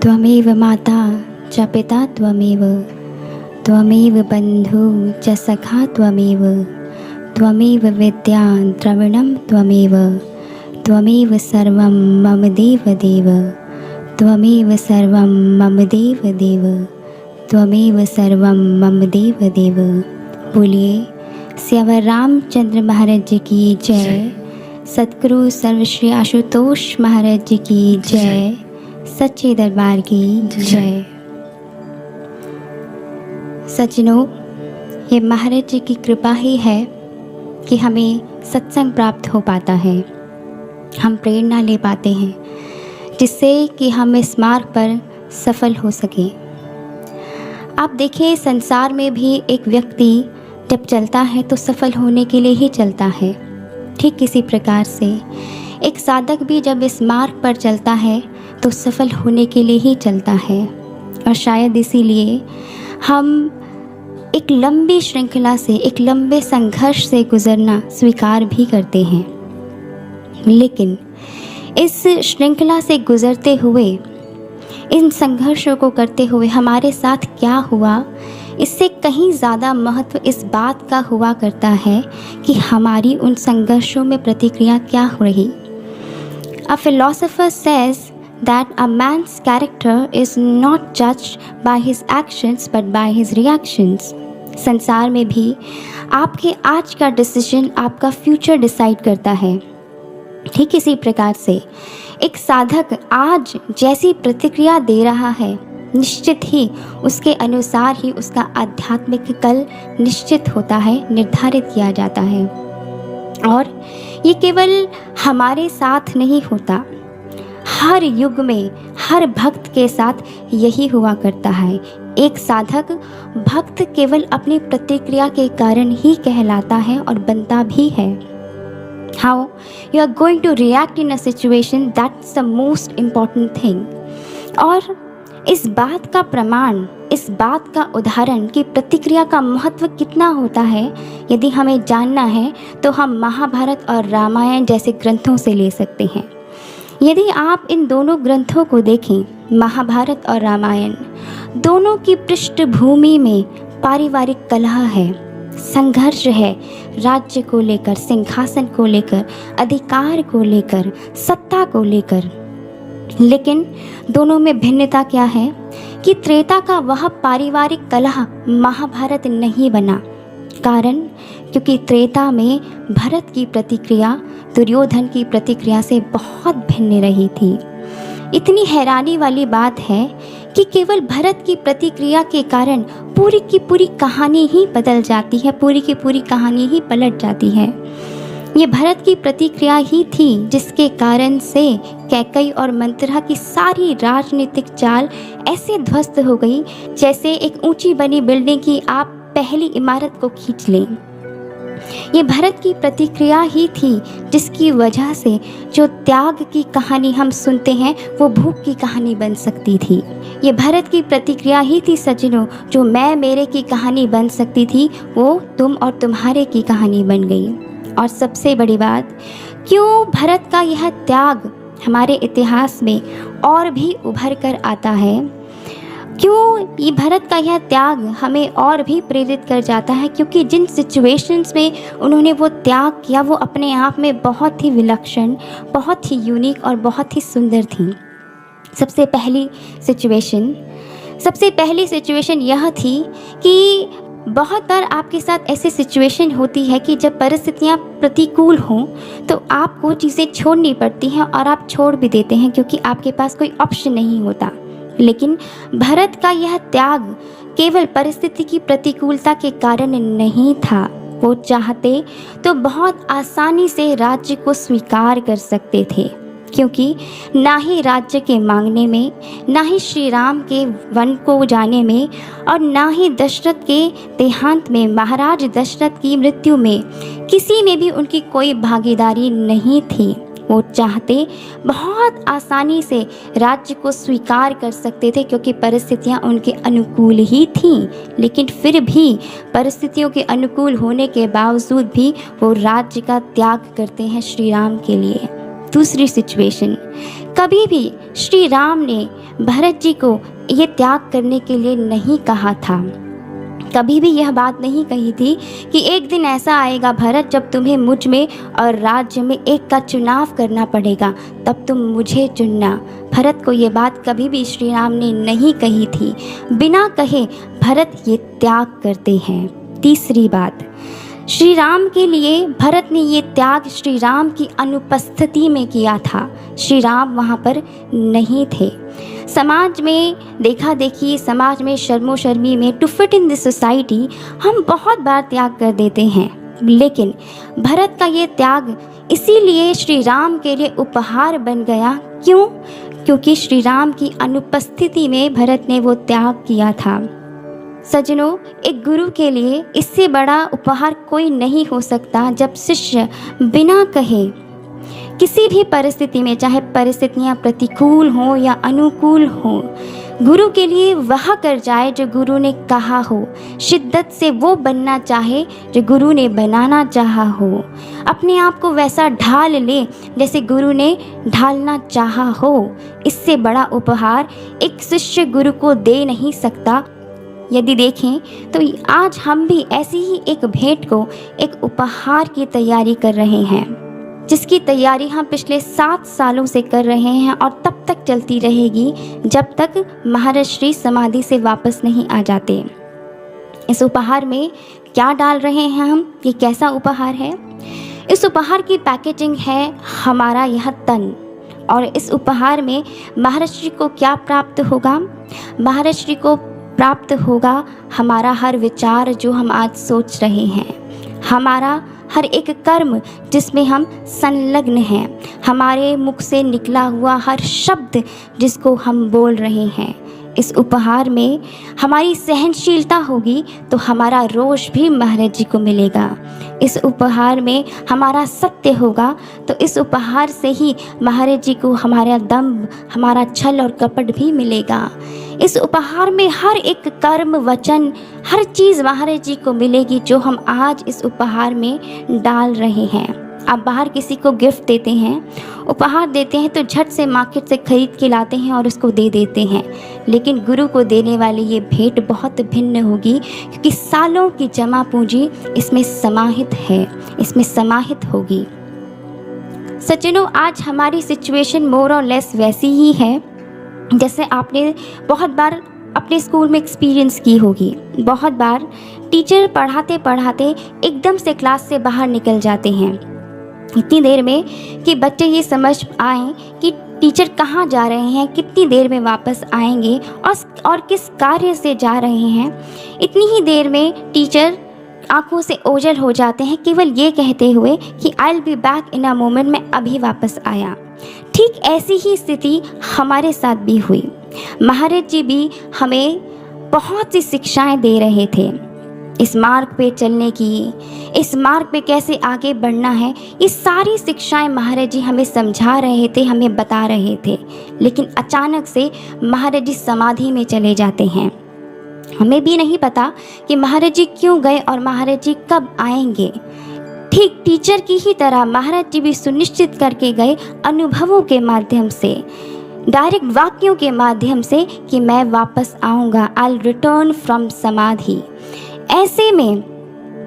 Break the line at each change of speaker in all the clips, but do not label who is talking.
त्वमेव माता च पिता त्वमेव, त्वमेव बन्धु च सखा त्वमेव, त्वमेव विद्या द्रविणं त्वमेव, त्वमेव सर्वं मम देव देव, त्वमेव सर्वं मम देव देव, त्वमेव सर्वं मम देव देव। बोलिए स्यावर रामचंद्र महाराज जी की जय। सतगुरु सर्वश्री आशुतोष महाराज जी की जय। सच्चे दरबार की जय। सज्जनों, ये महाराज जी की कृपा ही है कि हमें सत्संग प्राप्त हो पाता है, हम प्रेरणा ले पाते हैं जिससे कि हम इस मार्ग पर सफल हो सके। आप देखिए, संसार में भी एक व्यक्ति जब चलता है तो सफल होने के लिए ही चलता है। ठीक किसी प्रकार से एक साधक भी जब इस मार्ग पर चलता है तो सफल होने के लिए ही चलता है। और शायद इसीलिए हम एक लंबी श्रृंखला से, एक लंबे संघर्ष से गुजरना स्वीकार भी करते हैं। लेकिन इस श्रृंखला से गुजरते हुए, इन संघर्षों को करते हुए हमारे साथ क्या हुआ, इससे कहीं ज़्यादा महत्व इस बात का हुआ करता है कि हमारी उन संघर्षों में प्रतिक्रिया क्या हो रही। A philosopher says that a man's character is not judged by his actions but by his reactions। संसार में भी आपके आज का डिसीजन आपका फ्यूचर डिसाइड करता है। ठीक इसी प्रकार से एक साधक आज जैसी प्रतिक्रिया दे रहा है, निश्चित ही उसके अनुसार ही उसका आध्यात्मिक कल निश्चित होता है, निर्धारित किया जाता है। और ये केवल हमारे साथ नहीं होता, हर युग में हर भक्त के साथ यही हुआ करता है। एक साधक भक्त केवल अपनी प्रतिक्रिया के कारण ही कहलाता है और बनता भी है। How you are going to react in a situation, that's the most important thing। और इस बात का प्रमाण, इस बात का उदाहरण कि प्रतिक्रिया का महत्व कितना होता है, यदि हमें जानना है तो हम महाभारत और रामायण जैसे ग्रंथों से ले सकते हैं। यदि आप इन दोनों ग्रंथों को देखें, महाभारत और रामायण, दोनों की पृष्ठभूमि में पारिवारिक कलह है, संघर्ष है, राज्य को लेकर, सिंहासन को लेकर, अधिकार को लेकर, सत्ता को लेकर। लेकिन दोनों में भिन्नता क्या है कि त्रेता का वह पारिवारिक कलह महाभारत नहीं बना। कारण क्योंकि त्रेता में भरत की प्रतिक्रिया दुर्योधन की प्रतिक्रिया से बहुत भिन्न रही थी। इतनी हैरानी वाली बात है कि केवल भरत की प्रतिक्रिया के कारण पूरी की पूरी कहानी ही बदल जाती है, पूरी की पूरी कहानी ही पलट जाती है। ये भरत की प्रतिक्रिया ही थी जिसके कारण से कैकई और मंथरा की सारी राजनीतिक चाल ऐसे ध्वस्त हो गई जैसे एक ऊंची बनी बिल्डिंग की आप पहली इमारत को खींच लें। ये भरत की प्रतिक्रिया ही थी जिसकी वजह से जो त्याग की कहानी हम सुनते हैं वो भूख की कहानी बन सकती थी। ये भरत की प्रतिक्रिया ही थी सज्जनों, जो मैं मेरे की कहानी बन सकती थी वो तुम और तुम्हारे की कहानी बन गई। और सबसे बड़ी बात, क्यों भरत का यह त्याग हमारे इतिहास में और भी उभर कर आता है, क्यों ये भरत का यह त्याग हमें और भी प्रेरित कर जाता है, क्योंकि जिन सिचुएशंस में उन्होंने वो त्याग किया वो अपने आप में बहुत ही विलक्षण, बहुत ही यूनिक और बहुत ही सुंदर थी। सबसे पहली सिचुएशन यह थी कि बहुत बार आपके साथ ऐसी सिचुएशन होती है कि जब परिस्थितियाँ प्रतिकूल हों तो आपको चीज़ें छोड़नी पड़ती हैं और आप छोड़ भी देते हैं क्योंकि आपके पास कोई ऑप्शन नहीं होता। लेकिन भरत का यह त्याग केवल परिस्थिति की प्रतिकूलता के कारण नहीं था। वो चाहते तो बहुत आसानी से राज्य को स्वीकार कर सकते थे, क्योंकि ना ही राज्य के मांगने में, ना ही श्री राम के वन को जाने में और ना ही दशरथ के देहांत में, महाराज दशरथ की मृत्यु में किसी में भी उनकी कोई भागीदारी नहीं थी। वो चाहते बहुत आसानी से राज्य को स्वीकार कर सकते थे क्योंकि परिस्थितियां उनके अनुकूल ही थीं। लेकिन फिर भी परिस्थितियों के अनुकूल होने के बावजूद भी वो राज्य का त्याग करते हैं श्री राम के लिए। दूसरी सिचुएशन, कभी भी श्री राम ने भरत जी को ये त्याग करने के लिए नहीं कहा था। कभी भी यह बात नहीं कही थी कि एक दिन ऐसा आएगा भरत जब तुम्हें मुझ में और राज्य में एक का चुनाव करना पड़ेगा, तब तुम मुझे चुनना। भरत को ये बात कभी भी श्री राम ने नहीं कही थी। बिना कहे भरत ये त्याग करते हैं। तीसरी बात, श्री राम के लिए भरत ने ये त्याग श्री राम की अनुपस्थिति में किया था। श्री राम वहाँ पर नहीं थे। समाज में देखा देखी, समाज में शर्मो शर्मी में, to fit in this society हम बहुत बार त्याग कर देते हैं, लेकिन भरत का ये त्याग इसीलिए श्री राम के लिए उपहार बन गया। क्यों? क्योंकि श्री राम की अनुपस्थिति में भरत ने वो त्याग किया था। सज्जनों, एक गुरु के लिए इससे बड़ा उपहार कोई नहीं हो सकता जब शिष्य बिना कहे किसी भी परिस्थिति में, चाहे परिस्थितियाँ प्रतिकूल हों या अनुकूल हों, गुरु के लिए वह कर जाए जो गुरु ने कहा हो, शिद्दत से वो बनना चाहे जो गुरु ने बनाना चाहा हो, अपने आप को वैसा ढाल ले जैसे गुरु ने ढालना चाहा हो। इससे बड़ा उपहार एक शिष्य गुरु को दे नहीं सकता। यदि देखें तो आज हम भी ऐसी ही एक भेंट को, एक उपहार की तैयारी कर रहे हैं, जिसकी तैयारी हम पिछले 7 सालों से कर रहे हैं और तब तक चलती रहेगी जब तक महाराज श्री समाधि से वापस नहीं आ जाते। इस उपहार में क्या डाल रहे हैं हम? ये कैसा उपहार है? इस उपहार की पैकेजिंग है हमारा यह तन, और इस उपहार में महाराज श्री को क्या प्राप्त होगा? महाराज श्री को प्राप्त होगा हमारा हर विचार जो हम आज सोच रहे हैं, हमारा हर एक कर्म जिसमें हम संलग्न हैं, हमारे मुख से निकला हुआ हर शब्द जिसको हम बोल रहे हैं। इस उपहार में हमारी सहनशीलता होगी तो हमारा रोष भी महाराज जी को मिलेगा। इस उपहार में हमारा सत्य होगा तो इस उपहार से ही महाराज जी को हमारा दम्भ, हमारा छल और कपट भी मिलेगा। इस उपहार में हर एक कर्म, वचन, हर चीज़ महाराज जी को मिलेगी जो हम आज इस उपहार में डाल रहे हैं। आप बाहर किसी को गिफ्ट देते हैं, उपहार देते हैं तो झट से मार्केट से खरीद के लाते हैं और उसको दे देते हैं, लेकिन गुरु को देने वाली ये भेंट बहुत भिन्न होगी, क्योंकि सालों की जमा पूंजी इसमें समाहित है, इसमें समाहित होगी। सज्जनों, आज हमारी सिचुएशन मोर और लेस वैसी ही है जैसे आपने बहुत बार अपने स्कूल में एक्सपीरियंस की होगी। बहुत बार टीचर पढ़ाते पढ़ाते एकदम से क्लास से बाहर निकल जाते हैं इतनी देर में कि बच्चे ये समझ आएँ कि टीचर कहाँ जा रहे हैं, कितनी देर में वापस आएंगे और किस कार्य से जा रहे हैं। इतनी ही देर में टीचर आंखों से ओझल हो जाते हैं केवल ये कहते हुए कि I will be back in a moment, मैं अभी वापस आया। ठीक ऐसी ही स्थिति हमारे साथ भी हुई। महाराज जी भी हमें बहुत सी शिक्षाएं दे रहे थे, इस मार्ग पे चलने की, इस मार्ग पे कैसे आगे बढ़ना है। ये सारी शिक्षाएं महाराज जी हमें समझा रहे थे, हमें बता रहे थे, लेकिन अचानक से महाराज जी समाधि में चले जाते हैं। हमें भी नहीं पता कि महाराज जी क्यों गए और महाराज जी कब आएंगे। ठीक टीचर की ही तरह महाराज जी भी सुनिश्चित करके गए अनुभवों के माध्यम से, डायरेक्ट वाक्यों के माध्यम से कि मैं वापस आऊँगा, आई विल रिटर्न फ्रॉम समाधि। ऐसे में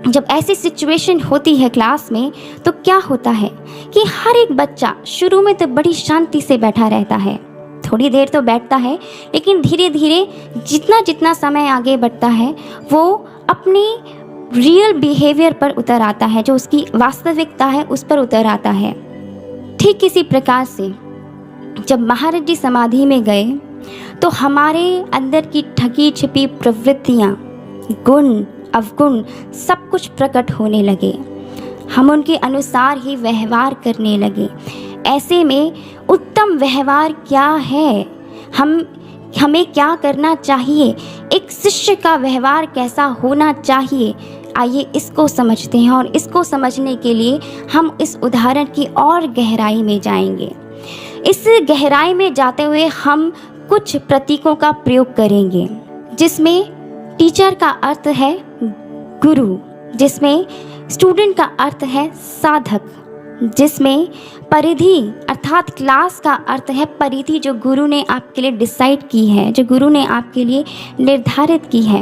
जब ऐसी सिचुएशन होती है क्लास में तो क्या होता है कि हर एक बच्चा शुरू में तो बड़ी शांति से बैठा रहता है, थोड़ी देर तो बैठता है, लेकिन धीरे धीरे जितना जितना समय आगे बढ़ता है वो अपने रियल बिहेवियर पर उतर आता है, जो उसकी वास्तविकता है उस पर उतर आता है। ठीक इसी प्रकार से जब महाराज जी समाधि में गए तो हमारे अंदर की ठगी छिपी प्रवृत्तियाँ, गुण अवगुण सब कुछ प्रकट होने लगे। हम उनके अनुसार ही व्यवहार करने लगे। ऐसे में उत्तम व्यवहार क्या है, हमें क्या करना चाहिए, एक शिष्य का व्यवहार कैसा होना चाहिए, आइए इसको समझते हैं। और इसको समझने के लिए हम इस उदाहरण की और गहराई में जाएंगे। इस गहराई में जाते हुए हम कुछ प्रतीकों का प्रयोग करेंगे, जिसमें टीचर का अर्थ है गुरु, जिसमें स्टूडेंट का अर्थ है साधक, जिसमें परिधि अर्थात क्लास का अर्थ है परिधि, जो गुरु ने आपके लिए डिसाइड की है, जो गुरु ने आपके लिए निर्धारित की है।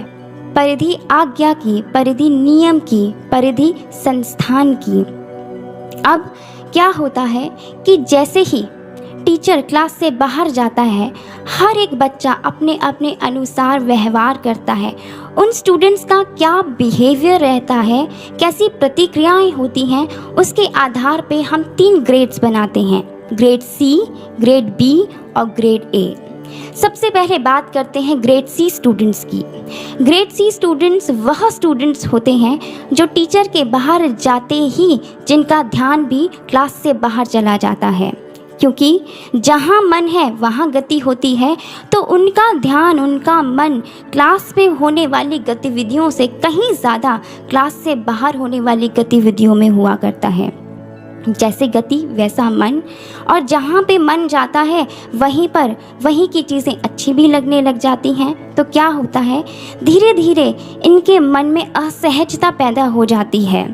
परिधि आज्ञा की, परिधि नियम की, परिधि संस्थान की। अब क्या होता है कि जैसे ही टीचर क्लास से बाहर जाता है, हर एक बच्चा अपने अपने अनुसार व्यवहार करता है। उन स्टूडेंट्स का क्या बिहेवियर रहता है, कैसी प्रतिक्रियाएं होती हैं, उसके आधार पे हम 3 ग्रेड्स बनाते हैं, ग्रेड सी, ग्रेड बी और ग्रेड ए। सबसे पहले बात करते हैं ग्रेड सी स्टूडेंट्स की। ग्रेड सी स्टूडेंट्स वह स्टूडेंट्स होते हैं जो टीचर के बाहर जाते ही जिनका ध्यान भी क्लास से बाहर चला जाता है, क्योंकि जहाँ मन है वहाँ गति होती है। तो उनका ध्यान, उनका मन क्लास में होने वाली गतिविधियों से कहीं ज़्यादा क्लास से बाहर होने वाली गतिविधियों में हुआ करता है। जैसे गति वैसा मन, और जहाँ पे मन जाता है वहीं की चीज़ें अच्छी भी लगने लग जाती हैं। तो क्या होता है, धीरे धीरे इनके मन में असहजता पैदा हो जाती है।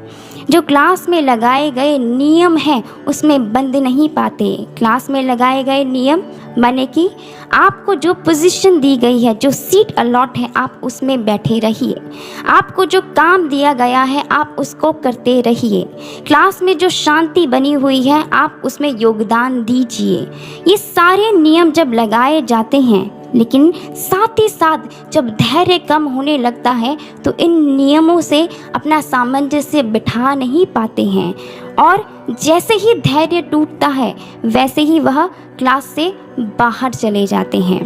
जो क्लास में लगाए गए नियम हैं उसमें बंध नहीं पाते। क्लास में लगाए गए नियम माने कि आपको जो पोजीशन दी गई है, जो सीट अलॉट है, आप उसमें बैठे रहिए। आपको जो काम दिया गया है आप उसको करते रहिए। क्लास में जो शांति बनी हुई है आप उसमें योगदान दीजिए। ये सारे नियम जब लगाए जाते हैं, लेकिन साथ ही साथ जब धैर्य कम होने लगता है तो इन नियमों से अपना सामंजस्य बिठा नहीं पाते हैं, और जैसे ही धैर्य टूटता है वैसे ही वह क्लास से बाहर चले जाते हैं।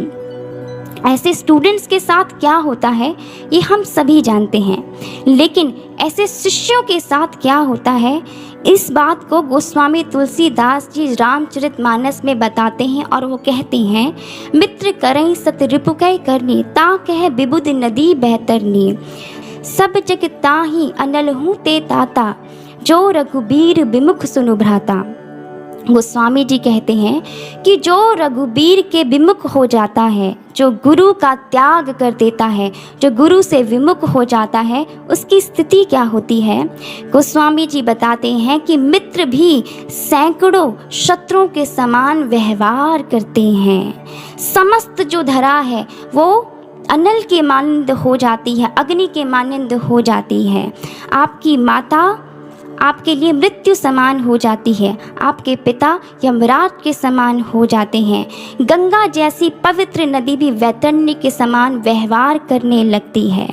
ऐसे स्टूडेंट्स के साथ क्या होता है ये हम सभी जानते हैं, लेकिन ऐसे शिष्यों के साथ क्या होता है इस बात को गोस्वामी तुलसीदास जी रामचरितमानस में बताते हैं, और वो कहते हैं, मित्र करई सत रिपुकै करनी, ता कह विबुध नदी बहतरनी, सब जग ताहि अनल हूँ ते ताता, जो रघुबीर विमुख सुनु भ्राता। गोस्वामी जी कहते हैं कि जो रघुबीर के विमुख हो जाता है, जो गुरु का त्याग कर देता है, जो गुरु से विमुख हो जाता है, उसकी स्थिति क्या होती है। गोस्वामी जी बताते हैं कि मित्र भी सैकड़ों शत्रुओं के समान व्यवहार करते हैं। समस्त जो धरा है वो अनल के मानंद हो जाती है, अग्नि के मानंद हो जाती है। आपकी माता आपके लिए मृत्यु समान हो जाती है, आपके पिता यमराज के समान हो जाते हैं। गंगा जैसी पवित्र नदी भी वैतरणी के समान व्यवहार करने लगती है।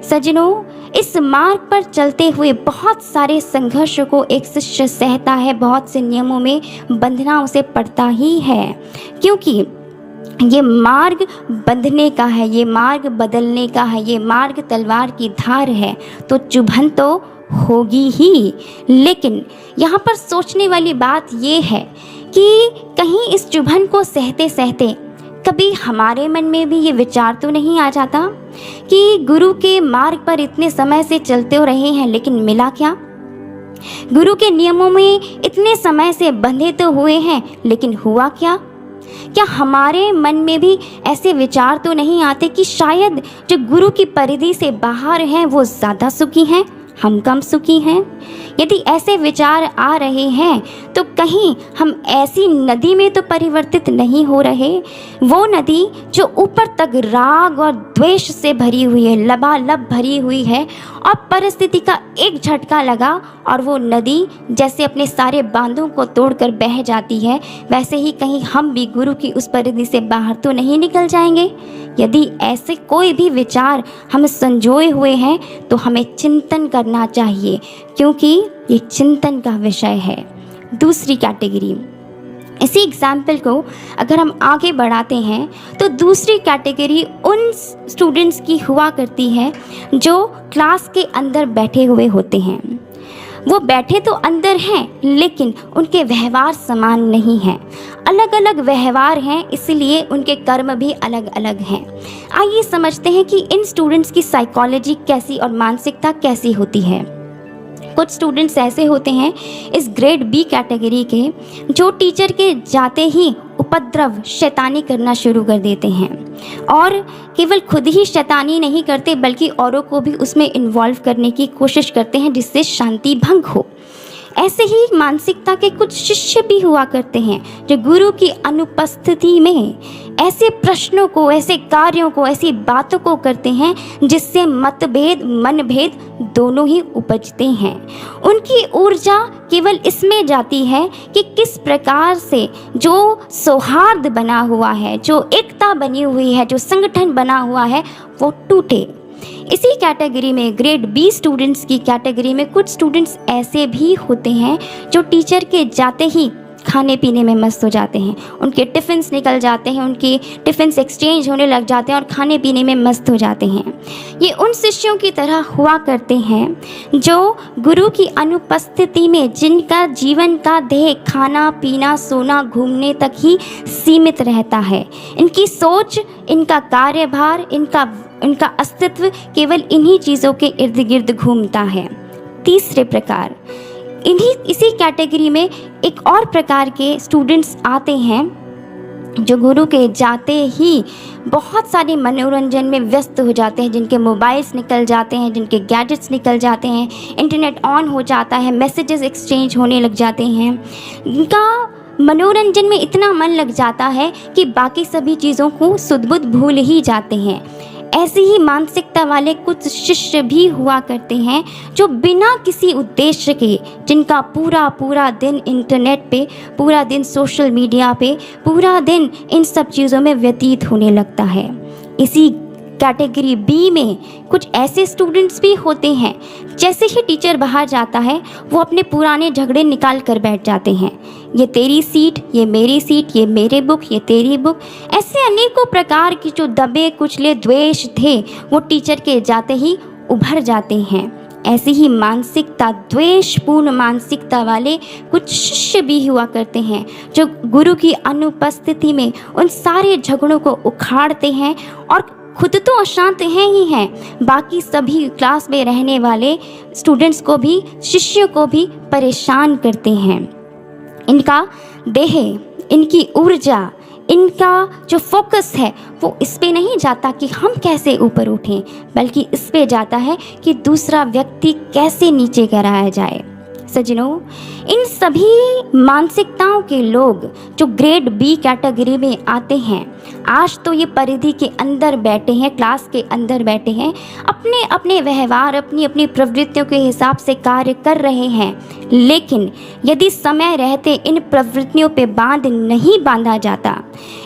सज्जनों, इस मार्ग पर चलते हुए बहुत सारे संघर्ष को एक शिष्य सहता है, बहुत से नियमों में बंधना उसे पड़ता ही है, क्योंकि ये मार्ग बंधने का है, ये मार्ग बदलने का है, ये मार्ग तलवार की धार है, तो चुभन तो होगी ही। लेकिन यहाँ पर सोचने वाली बात ये है कि कहीं इस चुभन को सहते सहते कभी हमारे मन में भी ये विचार तो नहीं आ जाता कि गुरु के मार्ग पर इतने समय से चलते हो रहे हैं, लेकिन मिला क्या। गुरु के नियमों में इतने समय से बंधे तो हुए हैं, लेकिन हुआ क्या। क्या हमारे मन में भी ऐसे विचार तो नहीं आते कि शायद जो गुरु की परिधि से बाहर हैं वो ज़्यादा सुखी हैं, हम कम सुखी हैं। यदि ऐसे विचार आ रहे हैं तो कहीं हम ऐसी नदी में तो परिवर्तित नहीं हो रहे, वो नदी जो ऊपर तक राग और द्वेष से भरी हुई है, लबालब भरी हुई है, और परिस्थिति का एक झटका लगा और वो नदी जैसे अपने सारे बांधों को तोड़कर बह जाती है, वैसे ही कहीं हम भी गुरु की उस परिधि से बाहर तो नहीं निकल जाएंगे। यदि ऐसे कोई भी विचार हम संजोए हुए हैं तो हमें चिंतन करना चाहिए, क्योंकि ये चिंतन का विषय है। दूसरी कैटेगरी, इसी एग्जाम्पल को अगर हम आगे बढ़ाते हैं तो दूसरी कैटेगरी उन स्टूडेंट्स की हुआ करती है जो क्लास के अंदर बैठे हुए होते हैं। वो बैठे तो अंदर हैं, लेकिन उनके व्यवहार समान नहीं हैं, अलग अलग व्यवहार हैं, इसलिए उनके कर्म भी अलग अलग हैं। आइए समझते हैं कि इन स्टूडेंट्स की साइकोलॉजी कैसी और मानसिकता कैसी होती है। कुछ स्टूडेंट्स ऐसे होते हैं इस ग्रेड बी कैटेगरी के, जो टीचर के जाते ही उपद्रव शैतानी करना शुरू कर देते हैं, और केवल खुद ही शैतानी नहीं करते बल्कि औरों को भी उसमें इन्वॉल्व करने की कोशिश करते हैं जिससे शांति भंग हो। ऐसे ही मानसिकता के कुछ शिष्य भी हुआ करते हैं जो गुरु की अनुपस्थिति में ऐसे प्रश्नों को, ऐसे कार्यों को, ऐसी बातों को करते हैं जिससे मतभेद, मनभेद दोनों ही उपजते हैं। उनकी ऊर्जा केवल इसमें जाती है कि किस प्रकार से जो सौहार्द बना हुआ है, जो एकता बनी हुई है, जो संगठन बना हुआ है, वो टूटे। इसी कैटेगरी में ग्रेड बी स्टूडेंट्स की कैटेगरी में कुछ स्टूडेंट्स ऐसे भी होते हैं जो टीचर के जाते ही खाने पीने में मस्त हो जाते हैं, उनके टिफ़िन्स निकल जाते हैं, उनके टिफ़िन्स एक्सचेंज होने लग जाते हैं और खाने पीने में मस्त हो जाते हैं। ये उन शिष्यों की तरह हुआ करते हैं जो गुरु की अनुपस्थिति में, जिनका जीवन का ध्येय खाना पीना सोना घूमने तक ही सीमित रहता है। इनकी सोच, इनका कार्यभार, इनका अस्तित्व केवल इन्हीं चीज़ों के इर्द गिर्द घूमता है। तीसरे प्रकार, इसी कैटेगरी में एक और प्रकार के स्टूडेंट्स आते हैं जो गुरु के जाते ही बहुत सारे मनोरंजन में व्यस्त हो जाते हैं, जिनके मोबाइल्स निकल जाते हैं, जिनके गैजेट्स निकल जाते हैं, इंटरनेट ऑन हो जाता है, मैसेजेस एक्सचेंज होने लग जाते हैं। इनका मनोरंजन में इतना मन लग जाता है कि बाकी सभी चीज़ों को सुध-बुध भूल ही जाते हैं। ऐसी ही मानसिकता वाले कुछ शिष्य भी हुआ करते हैं जो बिना किसी उद्देश्य के, जिनका पूरा दिन इंटरनेट पे, पूरा दिन सोशल मीडिया पे, पूरा दिन इन सब चीज़ों में व्यतीत होने लगता है। इसी कैटेगरी बी में कुछ ऐसे स्टूडेंट्स भी होते हैं, जैसे ही टीचर बाहर जाता है वो अपने पुराने झगड़े निकाल कर बैठ जाते हैं। ये तेरी सीट, ये मेरी सीट, ये मेरे बुक, ये तेरी बुक, ऐसे अनेकों प्रकार की जो दबे कुचले द्वेष थे वो टीचर के जाते ही उभर जाते हैं। ऐसी ही मानसिकता, द्वेषपूर्ण मानसिकता वाले कुछ शिष्य भी हुआ करते हैं जो गुरु की अनुपस्थिति में उन सारे झगड़ों को उखाड़ते हैं और खुद तो अशांत हैं ही हैं, बाकी सभी क्लास में रहने वाले स्टूडेंट्स को भी, शिष्यों को भी परेशान करते हैं। इनका देह, इनकी ऊर्जा, इनका जो फोकस है वो इस पे नहीं जाता कि हम कैसे ऊपर उठें, बल्कि इस पे जाता है कि दूसरा व्यक्ति कैसे नीचे गिराया जाए। सज्जनों, इन सभी मानसिकताओं के लोग जो ग्रेड बी कैटेगरी में आते हैं, आज तो ये परिधि के अंदर बैठे हैं, क्लास के अंदर बैठे हैं, अपने अपने व्यवहार, अपनी अपनी प्रवृत्तियों के हिसाब से कार्य कर रहे हैं। लेकिन यदि समय रहते इन प्रवृत्तियों पे बांध नहीं बांधा जाता,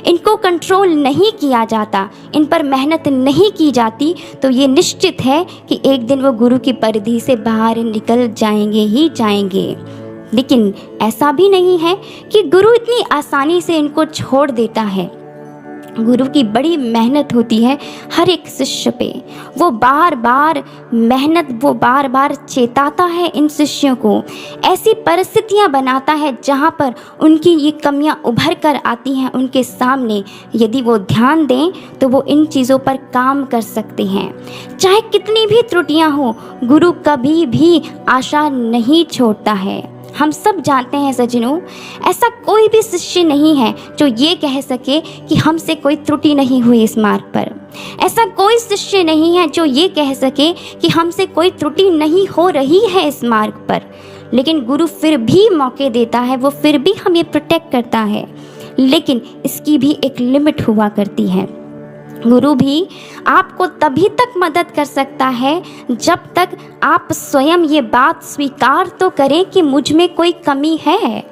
इनको कंट्रोल नहीं किया जाता, इन पर मेहनत नहीं की जाती, तो ये निश्चित है कि एक दिन वो गुरु की परिधि से बाहर निकल जाएंगे ही जाएंगे। लेकिन ऐसा भी नहीं है कि गुरु इतनी आसानी से इनको छोड़ देता है। गुरु की बड़ी मेहनत होती है हर एक शिष्य पे। वो बार बार मेहनत, वो बार बार चेताता है इन शिष्यों को, ऐसी परिस्थितियां बनाता है जहां पर उनकी ये कमियां उभर कर आती हैं उनके सामने। यदि वो ध्यान दें तो वो इन चीज़ों पर काम कर सकते हैं। चाहे कितनी भी त्रुटियां हो, गुरु कभी भी आशा नहीं छोड़ता है। हम सब जानते हैं सज्जनों, ऐसा कोई भी शिष्य नहीं है जो ये कह सके कि हमसे कोई त्रुटि नहीं हुई इस मार्ग पर। ऐसा कोई शिष्य नहीं है जो ये कह सके कि हमसे कोई त्रुटि नहीं हो रही है इस मार्ग पर। लेकिन गुरु फिर भी मौके देता है, वो फिर भी हमें प्रोटेक्ट करता है, लेकिन इसकी भी एक लिमिट हुआ करती है। गुरु भी आपको तभी तक मदद कर सकता है जब तक आप स्वयं ये बात स्वीकार तो करें कि मुझ में कोई कमी है।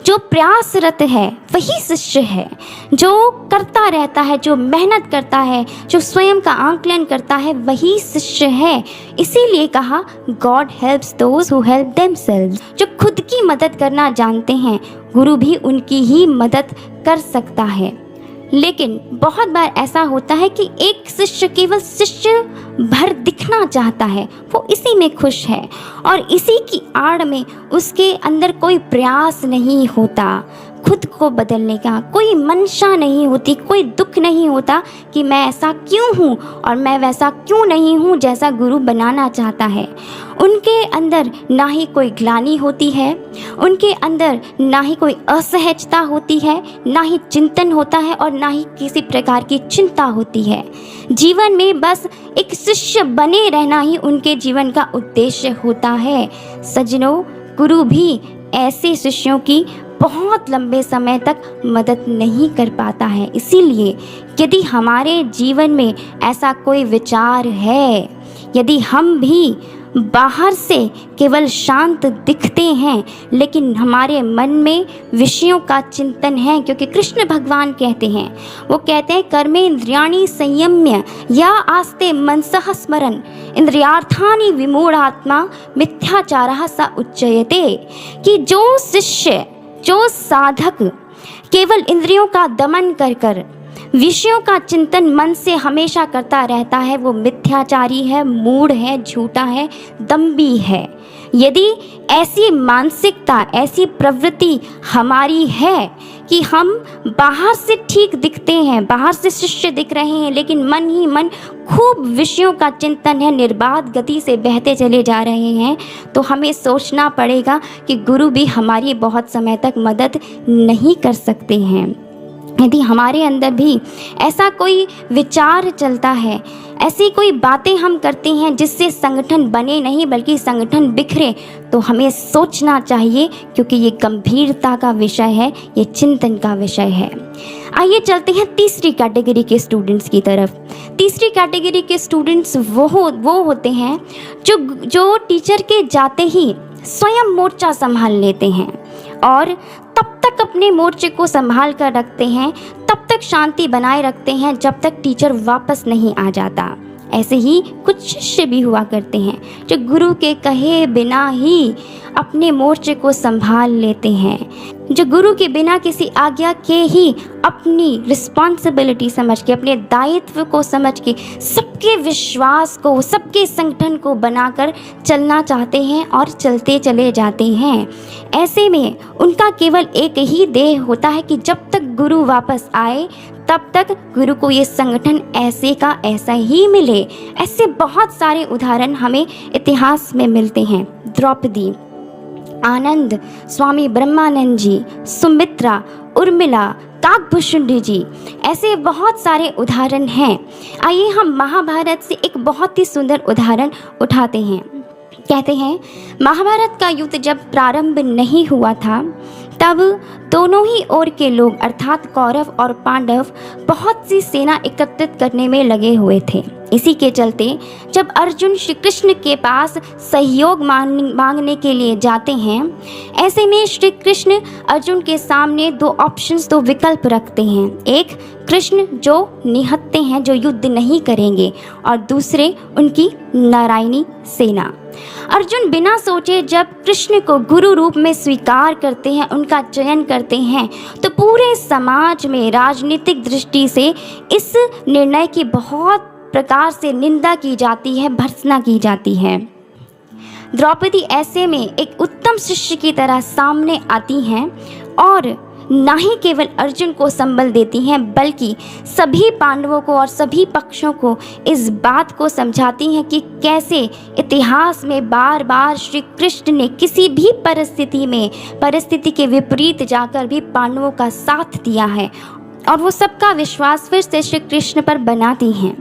जो प्रयासरत है वही शिष्य है, जो करता रहता है, जो मेहनत करता है, जो स्वयं का आंकलन करता है, वही शिष्य है। इसीलिए कहा God helps those who help themselves. जो खुद की मदद करना जानते हैं, गुरु भी उनकी ही मदद कर सकता है। लेकिन बहुत बार ऐसा होता है कि एक शिष्य केवल शिष्य भर दिखना चाहता है, वो इसी में खुश है और इसी की आड़ में उसके अंदर कोई प्रयास नहीं होता, खुद को बदलने का कोई मंशा नहीं होती, कोई दुख नहीं होता कि मैं ऐसा क्यों हूँ और मैं वैसा क्यों नहीं हूँ जैसा गुरु बनाना चाहता है। उनके अंदर ना ही कोई ग्लानि होती है, उनके अंदर ना ही कोई असहजता होती है, ना ही चिंतन होता है और ना ही किसी प्रकार की चिंता होती है। जीवन में बस एक शिष्य बने रहना ही उनके जीवन का उद्देश्य होता है। सज्जनों, गुरु भी ऐसे शिष्यों की बहुत लंबे समय तक मदद नहीं कर पाता है। इसीलिए यदि हमारे जीवन में ऐसा कोई विचार है, यदि हम भी बाहर से केवल शांत दिखते हैं लेकिन हमारे मन में विषयों का चिंतन है, क्योंकि कृष्ण भगवान कहते हैं, वो कहते हैं कर्मेन्द्रियाणि संयम्य या आस्ते मनसः स्मरन् इंद्रियार्थानि विमूढ़ात्मा मिथ्याचारः स उच्यते, कि जो शिष्य, जो साधक केवल इंद्रियों का दमन कर कर विषयों का चिंतन मन से हमेशा करता रहता है, वो मिथ्याचारी है, मूढ़ है, झूठा है, दम्भी है। यदि ऐसी मानसिकता, ऐसी प्रवृत्ति हमारी है कि हम बाहर से ठीक दिखते हैं, बाहर से शिष्य दिख रहे हैं, लेकिन मन ही मन खूब विषयों का चिंतन है, निर्बाध गति से बहते चले जा रहे हैं, तो हमें सोचना पड़ेगा कि गुरु भी हमारी बहुत समय तक मदद नहीं कर सकते हैं। यदि हमारे अंदर भी ऐसा कोई विचार चलता है, ऐसी कोई बातें हम करते हैं जिससे संगठन बने नहीं बल्कि संगठन बिखरे, तो हमें सोचना चाहिए, क्योंकि ये गंभीरता का विषय है, ये चिंतन का विषय है। आइए चलते हैं तीसरी कैटेगरी के स्टूडेंट्स की तरफ। तीसरी कैटेगरी के स्टूडेंट्स वो होते हैं जो टीचर के जाते ही स्वयं मोर्चा संभाल लेते हैं और तब तक अपने मोर्चे को संभाल कर रखते हैं, तब तक शांति बनाए रखते हैं जब तक टीचर वापस नहीं आ जाता। ऐसे ही कुछ शिष्य भी हुआ करते हैं जो गुरु के कहे बिना ही अपने मोर्चे को संभाल लेते हैं, जो गुरु के बिना किसी आज्ञा के ही अपनी रिस्पॉन्सिबिलिटी समझ के, अपने दायित्व को समझ के सबके विश्वास को, सबके संगठन को बनाकर चलना चाहते हैं और चलते चले जाते हैं। ऐसे में उनका केवल एक ही ध्येय होता है कि जब तक गुरु वापस आए तब तक गुरु को ये संगठन ऐसे का ऐसा ही मिले। ऐसे बहुत सारे उदाहरण हमें इतिहास में मिलते हैं। द्रौपदी, आनंद, स्वामी ब्रह्मानंद जी, सुमित्रा, उर्मिला, काकभूषुंडी जी, ऐसे बहुत सारे उदाहरण हैं। आइए हम महाभारत से एक बहुत ही सुंदर उदाहरण उठाते हैं। कहते हैं महाभारत का युद्ध जब प्रारंभ नहीं हुआ था तब दोनों ही ओर के लोग अर्थात कौरव और पांडव बहुत सी सेना एकत्रित करने में लगे हुए थे। इसी के चलते जब अर्जुन श्री कृष्ण के पास सहयोग मांगने के लिए जाते हैं, ऐसे में श्री कृष्ण अर्जुन के सामने दो ऑप्शंस, दो विकल्प रखते हैं। एक कृष्ण जो निहत्ते हैं, जो युद्ध नहीं करेंगे, और दूसरे उनकी नारायणी सेना। अर्जुन बिना सोचे जब कृष्ण को गुरु रूप में स्वीकार करते हैं, उनका चयन करते हैं, तो पूरे समाज में राजनीतिक दृष्टि से इस निर्णय की बहुत प्रकार से निंदा की जाती है, भर्त्सना की जाती है। द्रौपदी ऐसे में एक उत्तम शिष्य की तरह सामने आती हैं और ना ही केवल अर्जुन को संबल देती हैं बल्कि सभी पांडवों को और सभी पक्षों को इस बात को समझाती हैं कि कैसे इतिहास में बार बार श्री कृष्ण ने किसी भी परिस्थिति के विपरीत जाकर भी पांडवों का साथ दिया है और वो सबका विश्वास फिर से श्री कृष्ण पर बनाती हैं।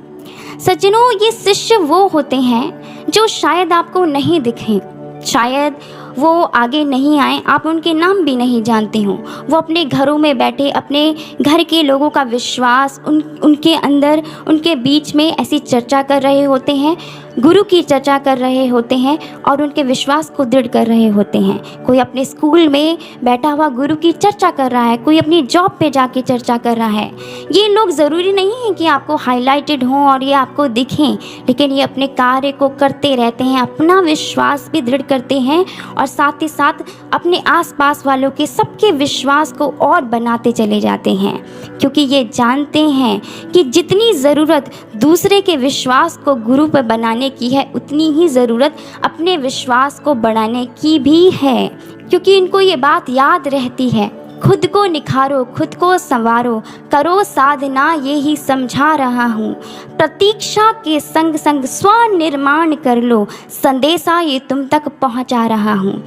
सज्जनों, ये शिष्य वो होते हैं जो शायद आपको नहीं दिखें, शायद वो आगे नहीं आए, आप उनके नाम भी नहीं जानते हो। वो अपने घरों में बैठे अपने घर के लोगों का विश्वास उनके अंदर, उनके बीच में ऐसी चर्चा कर रहे होते हैं, गुरु की चर्चा कर रहे होते हैं और उनके विश्वास को दृढ़ कर रहे होते हैं। कोई अपने स्कूल में बैठा हुआ गुरु की चर्चा कर रहा है, कोई अपनी जॉब पे जाके चर्चा कर रहा है। ये लोग ज़रूरी नहीं है कि आपको हाईलाइटेड हों और ये आपको दिखें, लेकिन ये अपने कार्य को करते रहते हैं, अपना विश्वास भी दृढ़ करते हैं और साथ ही साथ अपने आसपास वालों के सबके विश्वास को और बनाते चले जाते हैं, क्योंकि ये जानते हैं कि जितनी ज़रूरत दूसरे के विश्वास को गुरु पर बनाने की है, उतनी ही ज़रूरत अपने विश्वास को बढ़ाने की भी है। क्योंकि इनको ये बात याद रहती है, खुद को निखारो, खुद को संवारो, करो साधना ये ही समझा रहा हूँ, प्रतीक्षा के संग संग स्वनिर्माण कर लो, संदेशा ये तुम तक पहुँचा रहा हूँ।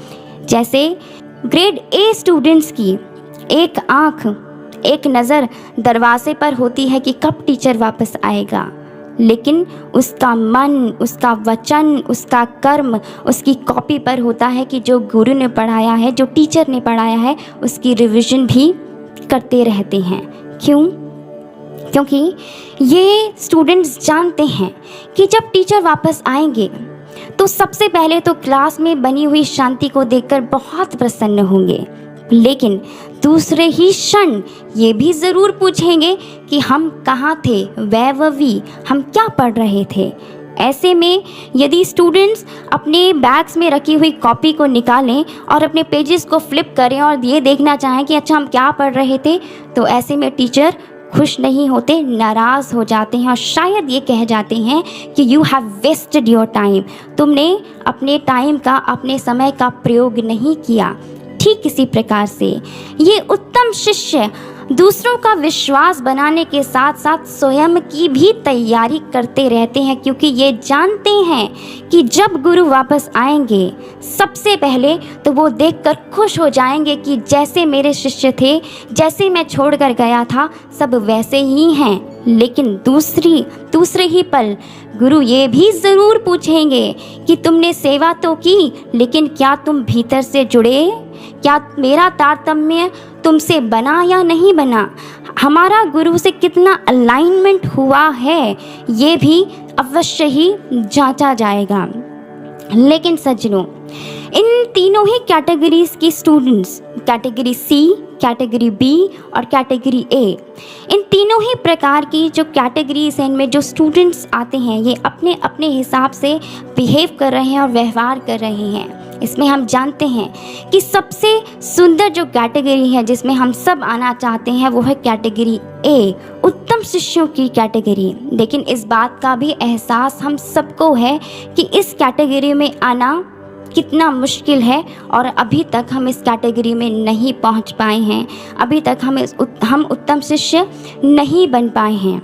जैसे ग्रेड ए स्टूडेंट्स की एक आँख, एक नज़र दरवाजे पर होती है कि कब टीचर वापस आएगा, लेकिन उसका मन, उसका वचन, उसका कर्म उसकी कॉपी पर होता है कि जो गुरु ने पढ़ाया है, जो टीचर ने पढ़ाया है, उसकी रिवीजन भी करते रहते हैं। क्यों? क्योंकि ये स्टूडेंट्स जानते हैं कि जब टीचर वापस आएंगे तो सबसे पहले तो क्लास में बनी हुई शांति को देखकर बहुत प्रसन्न होंगे, लेकिन दूसरे ही क्षण ये भी ज़रूर पूछेंगे कि हम कहाँ थे, वैभवी, हम क्या पढ़ रहे थे। ऐसे में यदि स्टूडेंट्स अपने बैग्स में रखी हुई कॉपी को निकालें और अपने पेजेस को फ्लिप करें और ये देखना चाहें कि अच्छा हम क्या पढ़ रहे थे, तो ऐसे में टीचर खुश नहीं होते, नाराज़ हो जाते हैं और शायद ये कह जाते हैं कि you have wasted your time, तुमने अपने टाइम का, अपने समय का प्रयोग नहीं किया। ठीक इसी प्रकार से ये उत्तम शिष्य दूसरों का विश्वास बनाने के साथ साथ स्वयं की भी तैयारी करते रहते हैं, क्योंकि ये जानते हैं कि जब गुरु वापस आएंगे सबसे पहले तो वो देखकर खुश हो जाएंगे कि जैसे मेरे शिष्य थे, जैसे मैं छोड़कर गया था, सब वैसे ही हैं। लेकिन दूसरे ही पल गुरु ये भी ज़रूर पूछेंगे कि तुमने सेवा तो की, लेकिन क्या तुम भीतर से जुड़े? क्या मेरा तारतम्य तुमसे बना या नहीं बना? हमारा गुरु से कितना अलाइनमेंट हुआ है, ये भी अवश्य ही जांचा जाएगा। लेकिन सज्जनों, इन तीनों ही कैटेगरीज की students, category C, category B और कैटेगरी ए, इन तीनों ही प्रकार की जो कैटेगरीज हैं, इनमें जो स्टूडेंट्स आते हैं, ये अपने अपने हिसाब से बिहेव कर रहे हैं और व्यवहार कर रहे हैं। इसमें हम जानते हैं कि सबसे सुंदर जो कैटेगरी है जिसमें हम सब आना चाहते हैं वो है कैटेगरी ए, उत्तम शिष्यों की कैटेगरी। लेकिन इस बात का भी एहसास हम सबको है कि इस कैटेगरी में आना कितना मुश्किल है और अभी तक हम इस कैटेगरी में नहीं पहुंच पाए हैं, अभी तक हम उत्तम शिष्य नहीं बन पाए हैं।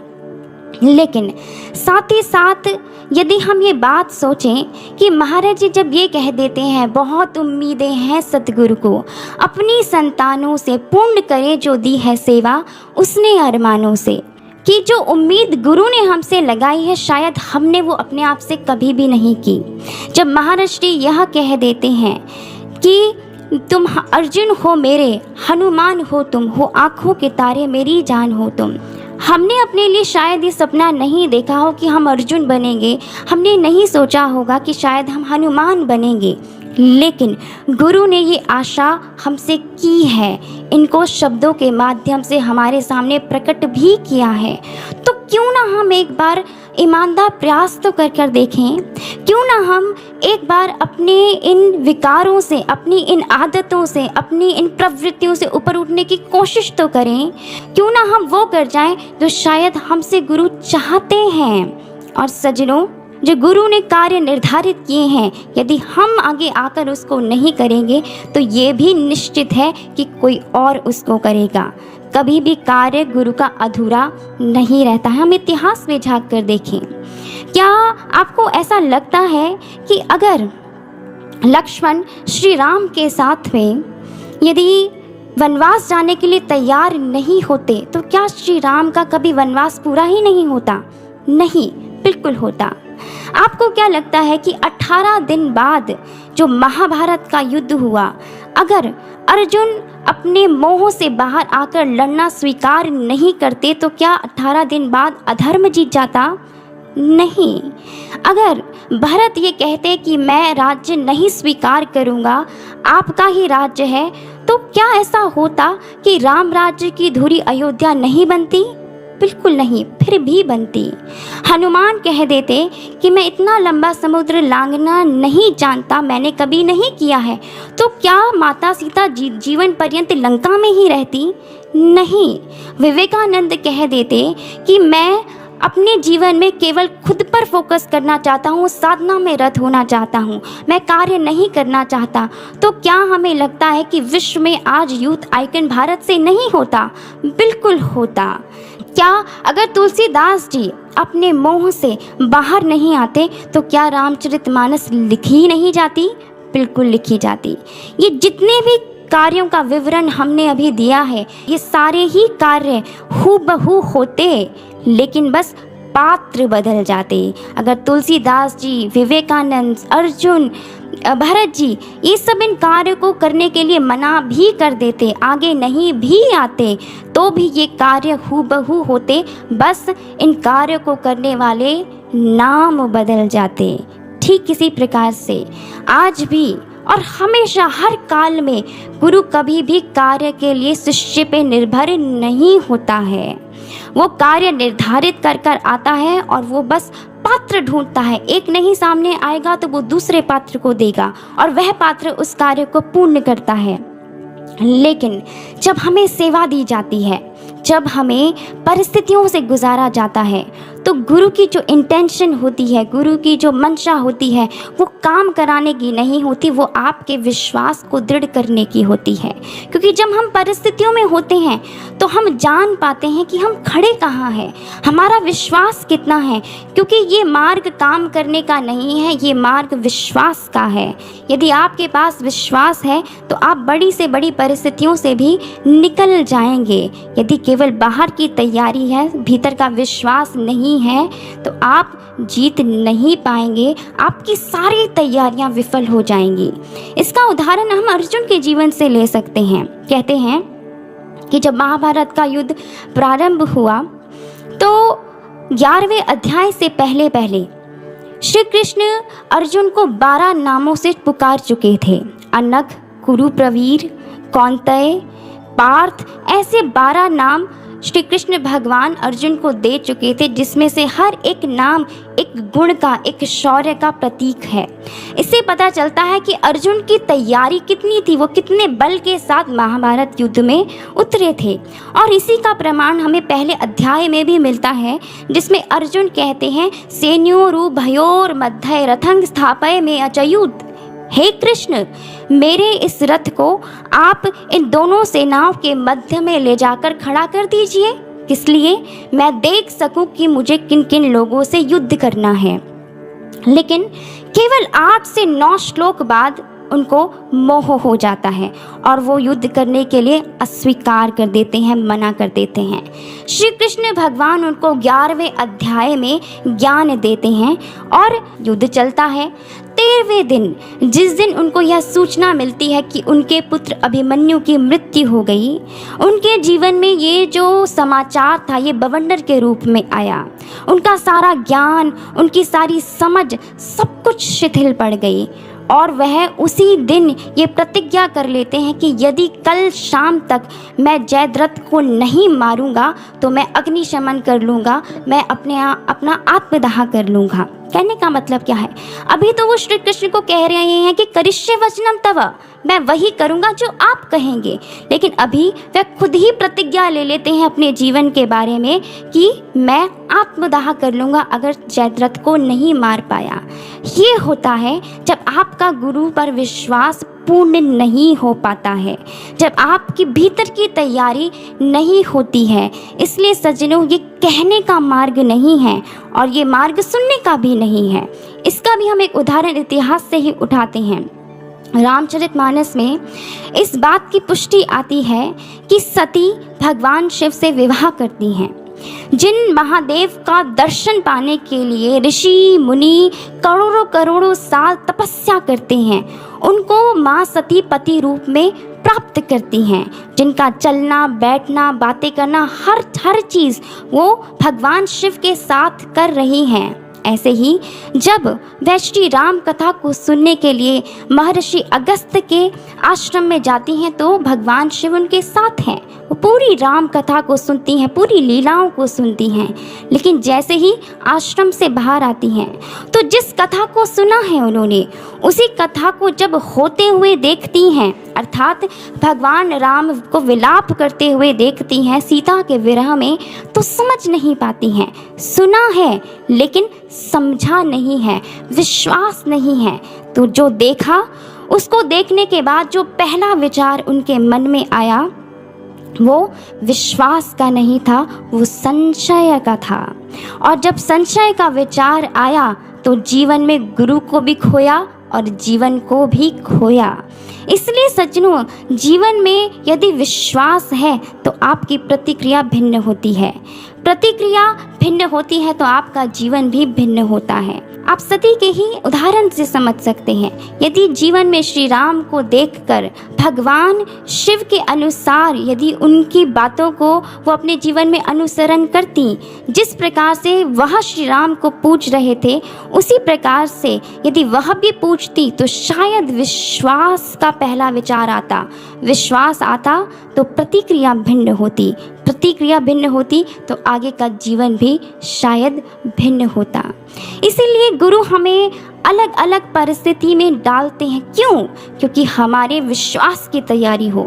लेकिन साथ ही साथ यदि हम ये बात सोचें कि महाराज जी जब ये कह देते हैं बहुत उम्मीदें हैं सतगुरु को, अपनी संतानों से पूर्ण करे जो दी है सेवा उसने अरमानों से, कि जो उम्मीद गुरु ने हमसे लगाई है शायद हमने वो अपने आप से कभी भी नहीं की। जब महाराज जी यह कह देते हैं कि तुम अर्जुन हो मेरे, हनुमान हो तुम, हो आँखों के तारे मेरी जान हो तुम, हमने अपने लिए शायद ये सपना नहीं देखा हो कि हम अर्जुन बनेंगे, हमने नहीं सोचा होगा कि शायद हम हनुमान बनेंगे, लेकिन गुरु ने ये आशा हमसे की है, इनको शब्दों के माध्यम से हमारे सामने प्रकट भी किया है। तो क्यों ना हम एक बार ईमानदार प्रयास तो कर देखें, क्यों ना हम एक बार अपने इन विकारों से, अपनी इन आदतों से, अपनी इन प्रवृत्तियों से ऊपर उठने की कोशिश तो करें, क्यों ना हम वो कर जाएं जो शायद हमसे गुरु चाहते हैं। और सज्जनों, जो गुरु ने कार्य निर्धारित किए हैं, यदि हम आगे आकर उसको नहीं करेंगे तो ये भी निश्चित है कि कोई और उसको करेगा। कभी भी कार्य गुरु का अधूरा नहीं रहता है। हम इतिहास में झांक कर देखें, क्या आपको ऐसा लगता है कि अगर लक्ष्मण श्री राम के साथ में यदि वनवास जाने के लिए तैयार नहीं होते तो क्या श्री राम का कभी वनवास पूरा ही नहीं होता? नहीं, बिल्कुल होता। आपको क्या लगता है कि 18 दिन बाद जो महाभारत का युद्ध हुआ, अगर अर्जुन अपने मोह से बाहर आकर लड़ना स्वीकार नहीं करते तो क्या 18 दिन बाद अधर्म जीत जाता? नहीं। अगर भरत ये कहते कि मैं राज्य नहीं स्वीकार करूँगा, आपका ही राज्य है, तो क्या ऐसा होता कि राम राज्य की धुरी अयोध्या नहीं बनती? बिल्कुल नहीं, फिर भी बनती। हनुमान कह देते कि मैं इतना लंबा समुद्र लांघना नहीं जानता, मैंने कभी नहीं किया है, तो क्या माता सीता जीवन पर्यंत लंका में ही रहती? नहीं। विवेकानंद कह देते कि मैं अपने जीवन में केवल खुद पर फोकस करना चाहता हूँ, साधना में रत होना चाहता हूँ, मैं कार्य नहीं करना चाहता, तो क्या हमें लगता है कि विश्व में आज यूथ आइकन भारत से नहीं होता? बिल्कुल होता। क्या अगर तुलसीदास जी अपने मोह से बाहर नहीं आते तो क्या रामचरितमानस लिखी नहीं जाती? बिल्कुल लिखी जाती। ये जितने भी कार्यों का विवरण हमने अभी दिया है, ये सारे ही कार्य हूबहू होते, लेकिन बस पात्र बदल जाते। अगर तुलसीदास जी, विवेकानंद, अर्जुन, भरत जी ये सब इन कार्य को करने के लिए मना भी कर देते, आगे नहीं भी आते, तो भी ये कार्य हूबहू होते, बस इन कार्य को करने वाले नाम बदल जाते। ठीक इसी प्रकार से आज भी और हमेशा हर काल में गुरु कभी भी कार्य के लिए शिष्य पे निर्भर नहीं होता है। वो कार्य निर्धारित कर कर आता है और वो बस पात्र ढूंढता है। एक नहीं सामने आएगा तो वो दूसरे पात्र को देगा और वह पात्र उस कार्य को पूर्ण करता है। लेकिन जब हमें सेवा दी जाती है, जब हमें परिस्थितियों से गुजारा जाता है, तो गुरु की जो इंटेंशन होती है, गुरु की जो मंशा होती है, वो काम कराने की नहीं होती, वो आपके विश्वास को दृढ़ करने की होती है। क्योंकि जब हम परिस्थितियों में होते हैं तो हम जान पाते हैं कि हम खड़े कहाँ हैं, हमारा विश्वास कितना है। क्योंकि ये मार्ग काम करने का नहीं है, ये मार्ग विश्वास का है। यदि आपके पास विश्वास है तो आप बड़ी से बड़ी परिस्थितियों से भी निकल जाएंगे। यदि केवल बाहर की तैयारी है, भीतर का विश्वास नहीं है, तो आप जीत नहीं पाएंगे, आपकी सारी तैयारियां विफल हो जाएंगी। इसका उदाहरण हम अर्जुन के जीवन से ले सकते हैं। कहते हैं कि जब महाभारत का युद्ध प्रारंभ हुआ तो 11वें अध्याय से पहले पहले श्री कृष्ण अर्जुन को 12 नामों से पुकार चुके थे। अनग, कुरुप्रवीर, कौंतेय, पार्थ, ऐसे 12 नाम श्री कृष्ण भगवान अर्जुन को दे चुके थे, जिसमें से हर एक नाम एक गुण का, एक शौर्य का प्रतीक है। इससे पता चलता है कि अर्जुन की तैयारी कितनी थी, वो कितने बल के साथ महाभारत युद्ध में उतरे थे। और इसी का प्रमाण हमें पहले अध्याय में भी मिलता है, जिसमें अर्जुन कहते हैं, सेन्योरुभयोर मध्य रथं स्थापय में अचयुत। हे कृष्ण, मेरे इस रथ को आप इन दोनों सेनाओं के मध्य में ले जाकर खड़ा कर दीजिए। किस लिए? मैं देख सकूं कि मुझे किन किन लोगों से युद्ध करना है। लेकिन केवल 8 से 9 श्लोक बाद उनको मोह हो जाता है और वो युद्ध करने के लिए अस्वीकार कर देते हैं, मना कर देते हैं। श्री कृष्ण भगवान उनको 11वें अध्याय में ज्ञान देते हैं और युद्ध चलता है। 13वें दिन, जिस दिन उनको यह सूचना मिलती है कि उनके पुत्र अभिमन्यु की मृत्यु हो गई, उनके जीवन में ये जो समाचार था ये बवंडर के रूप में आया। उनका सारा ज्ञान, उनकी सारी समझ, सब कुछ शिथिल पड़ गई और वह उसी दिन ये प्रतिज्ञा कर लेते हैं कि यदि कल शाम तक मैं जयद्रथ को नहीं मारूंगा तो मैं अग्निशमन कर लूँगा, मैं अपना आत्मदाह कर लूँगा। कहने का मतलब क्या है? अभी तो वो श्री कृष्ण को कह रहे हैं कि करिष्ये वचनम तव, मैं वही करूँगा जो आप कहेंगे। लेकिन अभी वह खुद ही प्रतिज्ञा ले लेते हैं अपने जीवन के बारे में कि मैं आत्मदाह कर लूँगा अगर जयद्रथ को नहीं मार पाया। ये होता है जब आपका गुरु पर विश्वास पूर्ण नहीं हो पाता है, जब आपकी भीतर की तैयारी नहीं होती है। इसलिए सज्जनों, ये कहने का मार्ग नहीं है और ये मार्ग सुनने का भी नहीं है। इसका भी हम एक उदाहरण इतिहास से ही उठाते हैं। रामचरितमानस में इस बात की पुष्टि आती है कि सती भगवान शिव से विवाह करती हैं। जिन महादेव का दर्शन पाने के लिए ऋषि मुनि करोड़ों करोड़ों साल तपस्या करते हैं, उनको माँ सती पति रूप में प्राप्त करती हैं। जिनका चलना, बैठना, बातें करना, हर चीज़ वो भगवान शिव के साथ कर रही हैं। ऐसे ही जब वह श्री राम कथा को सुनने के लिए महर्षि अगस्त्य के आश्रम में जाती हैं तो भगवान शिव उनके साथ हैं। वो पूरी राम कथा को सुनती हैं, पूरी लीलाओं को सुनती हैं। लेकिन जैसे ही आश्रम से बाहर आती हैं तो जिस कथा को सुना है उन्होंने, उसी कथा को जब होते हुए देखती हैं, अर्थात भगवान राम को विलाप करते हुए देखती हैं सीता के विरह में, तो समझ नहीं पाती हैं। सुना है लेकिन समझा नहीं है, विश्वास नहीं है। तो जो देखा, उसको देखने के बाद जो पहला विचार उनके मन में आया वो विश्वास का नहीं था, वो संशय का था। और जब संशय का विचार आया तो जीवन में गुरु को भी खोया और जीवन को भी खोया। इसलिए सज्जनों, जीवन में यदि विश्वास है तो आपकी प्रतिक्रिया भिन्न होती है। प्रतिक्रिया भिन्न होती है तो आपका जीवन भी भिन्न होता है। आप सती के ही उदाहरण से समझ सकते हैं। यदि जीवन में श्री राम को देखकर भगवान शिव के अनुसार यदि उनकी बातों को वो अपने जीवन में अनुसरण करती, जिस प्रकार से वह श्री राम को पूछ रहे थे उसी प्रकार से यदि वह भी पूछती तो शायद विश्वास का पहला विचार आता, विश्वास आता तो प्रतिक्रिया भिन्न होती, प्रतिक्रिया भिन्न होती तो आगे का जीवन भी शायद भिन्न होता। इसीलिए गुरु हमें अलग अलग परिस्थिति में डालते हैं। क्यों? क्योंकि हमारे विश्वास की तैयारी हो।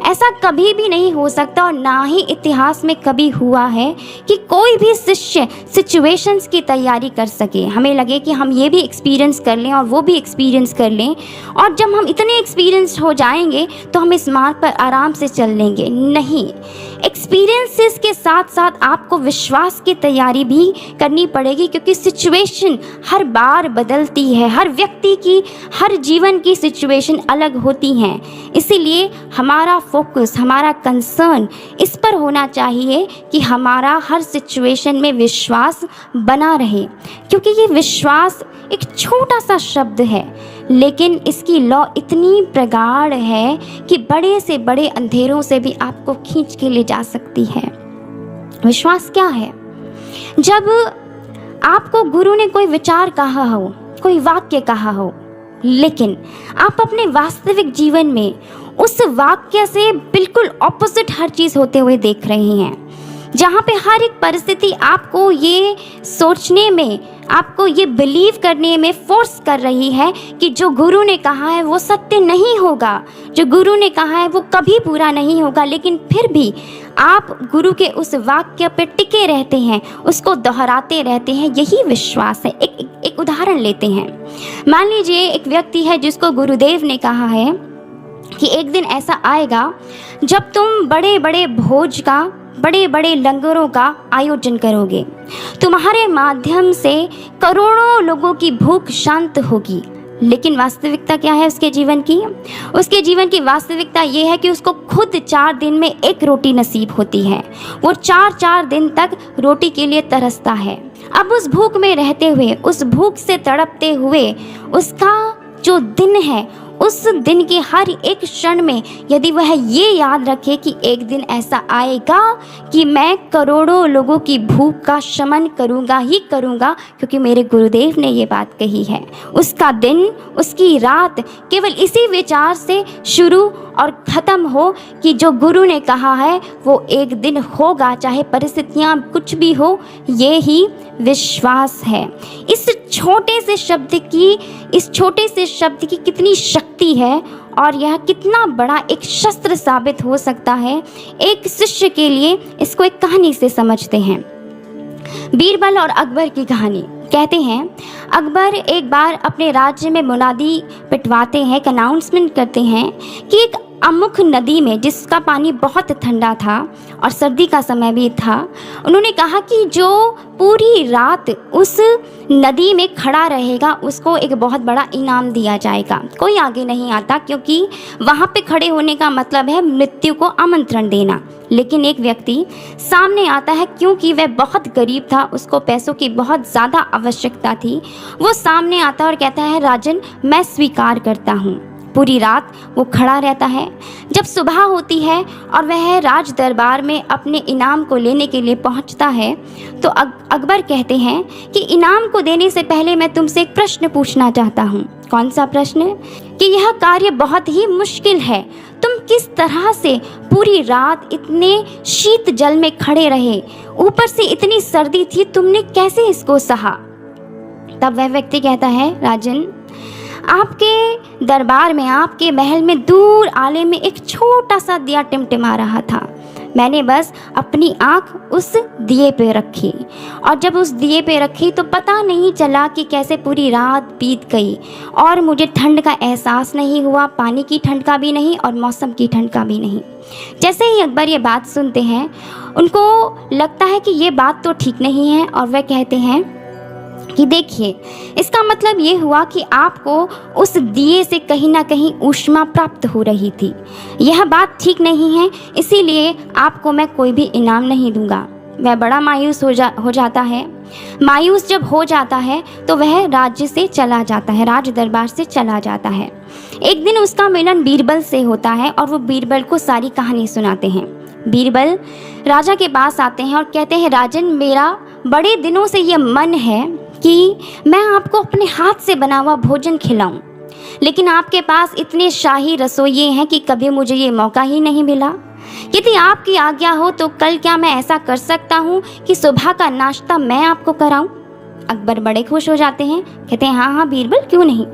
ऐसा कभी भी नहीं हो सकता और ना ही इतिहास में कभी हुआ है कि कोई भी शिष्य सिचुएशंस की तैयारी कर सके। हमें लगे कि हम ये भी एक्सपीरियंस कर लें और वो भी एक्सपीरियंस कर लें, और जब हम इतने एक्सपीरियंस हो जाएंगे तो हम इस मार्ग पर आराम से चल लेंगे। नहीं, एक्सपीरियंसेस के साथ साथ आपको विश्वास की तैयारी भी करनी पड़ेगी, क्योंकि सिचुएशन हर बार बदलती है। हर व्यक्ति की, हर जीवन की सिचुएशन अलग होती हैं। इसीलिए हमारा फोकस, हमारा कंसर्न इस पर होना चाहिए कि हमारा हर सिचुएशन में विश्वास बना रहे, क्योंकि ये विश्वास एक छोटा सा शब्द है लेकिन इसकी लौ इतनी प्रगाढ़ है कि बड़े से बड़े अंधेरों से भी आपको खींच के ले जा सकती है। विश्वास क्या है? जब आपको गुरु ने कोई विचार कहा हो, कोई वाक्य कहा हो, लेकिन आप अपने वास्तविक जीवन में उस वाक्य से बिल्कुल ऑपोजिट हर चीज़ होते हुए देख रहे हैं, जहाँ पे हर एक परिस्थिति आपको ये सोचने में, आपको ये बिलीव करने में फोर्स कर रही है कि जो गुरु ने कहा है वो सत्य नहीं होगा, जो गुरु ने कहा है वो कभी पूरा नहीं होगा, लेकिन फिर भी आप गुरु के उस वाक्य पे टिके रहते हैं, उसको दोहराते रहते हैं। यही विश्वास है। एक उदाहरण लेते हैं। मान लीजिए एक व्यक्ति है जिसको गुरुदेव ने कहा है कि एक दिन ऐसा आएगा जब तुम बड़े बड़े भोज का, बड़े बड़े लंगरों का आयोजन करोगे, तुम्हारे माध्यम से करोड़ों लोगों की भूख शांत होगी। लेकिन वास्तविकता क्या है उसके जीवन की? उसके जीवन की वास्तविकता ये है कि उसको खुद 4 दिन में एक रोटी नसीब होती है। वो 4 दिन तक रोटी के लिए तरसता है। अब उस भूख में रहते हुए, उस भूख से तड़पते हुए, उसका जो दिन है, उस दिन के हर एक क्षण में यदि वह ये याद रखे कि एक दिन ऐसा आएगा कि मैं करोड़ों लोगों की भूख का शमन करूँगा ही करूँगा, क्योंकि मेरे गुरुदेव ने ये बात कही है, उसका दिन, उसकी रात केवल इसी विचार से शुरू और ख़त्म हो कि जो गुरु ने कहा है वो एक दिन होगा, चाहे परिस्थितियाँ कुछ भी हो। ये ही विश्वास है। इस छोटे से शब्द की कितनी शक्ति है और यह कितना बड़ा एक शस्त्र साबित हो सकता है एक शिष्य के लिए। इसको एक कहानी से समझते हैं। बीरबल और अकबर की कहानी। कहते हैं अकबर एक बार अपने राज्य में मुनादी पिटवाते हैं, एक अनाउंसमेंट करते हैं कि एक अमुक नदी में, जिसका पानी बहुत ठंडा था और सर्दी का समय भी था, उन्होंने कहा कि जो पूरी रात उस नदी में खड़ा रहेगा उसको एक बहुत बड़ा इनाम दिया जाएगा। कोई आगे नहीं आता, क्योंकि वहाँ पे खड़े होने का मतलब है मृत्यु को आमंत्रण देना। लेकिन एक व्यक्ति सामने आता है, क्योंकि वह बहुत गरीब था, उसको पैसों की बहुत ज़्यादा आवश्यकता थी। वो सामने आता और कहता है, राजन मैं स्वीकार करता हूँ। पूरी रात वो खड़ा रहता है। जब सुबह होती है और वह राज दरबार में अपने इनाम को लेने के लिए पहुंचता है तो अकबर कहते हैं कि इनाम को देने से पहले मैं तुमसे एक प्रश्न पूछना चाहता हूं। कौन सा प्रश्न? कि यह कार्य बहुत ही मुश्किल है, तुम किस तरह से पूरी रात इतने शीत जल में खड़े रहे, ऊपर से इतनी सर्दी थी, तुमने कैसे इसको सहा? तब वह व्यक्ति कहता है, राजन आपके दरबार में, आपके महल में दूर आले में एक छोटा सा दिया टिमटिमा रहा था। मैंने बस अपनी आँख उस दिए पे रखी, और जब उस दिए पे रखी तो पता नहीं चला कि कैसे पूरी रात बीत गई और मुझे ठंड का एहसास नहीं हुआ, पानी की ठंड का भी नहीं और मौसम की ठंड का भी नहीं। जैसे ही अकबर ये बात सुनते हैं, उनको लगता है कि ये बात तो ठीक नहीं है, और वह कहते हैं कि देखिए, इसका मतलब ये हुआ कि आपको उस दिए से कहीं ना कहीं ऊष्मा प्राप्त हो रही थी। यह बात ठीक नहीं है, इसीलिए आपको मैं कोई भी इनाम नहीं दूंगा। वह बड़ा मायूस हो जाता है। मायूस जब हो जाता है तो वह राज्य से चला जाता है, राज दरबार से चला जाता है। एक दिन उसका मिलन बीरबल से होता है और वो बीरबल को सारी कहानी सुनाते हैं। बीरबल राजा के पास आते हैं और कहते हैं, राजन, मेरा बड़े दिनों से ये मन है कि मैं आपको अपने हाथ से बना हुआ भोजन खिलाऊं, लेकिन आपके पास इतने शाही रसोइये हैं कि कभी मुझे ये मौका ही नहीं मिला। यदि आपकी आज्ञा हो तो कल क्या मैं ऐसा कर सकता हूँ कि सुबह का नाश्ता मैं आपको कराऊं? अकबर बड़े खुश हो जाते हैं, कहते हैं हाँ हाँ बीरबल, क्यों नहीं।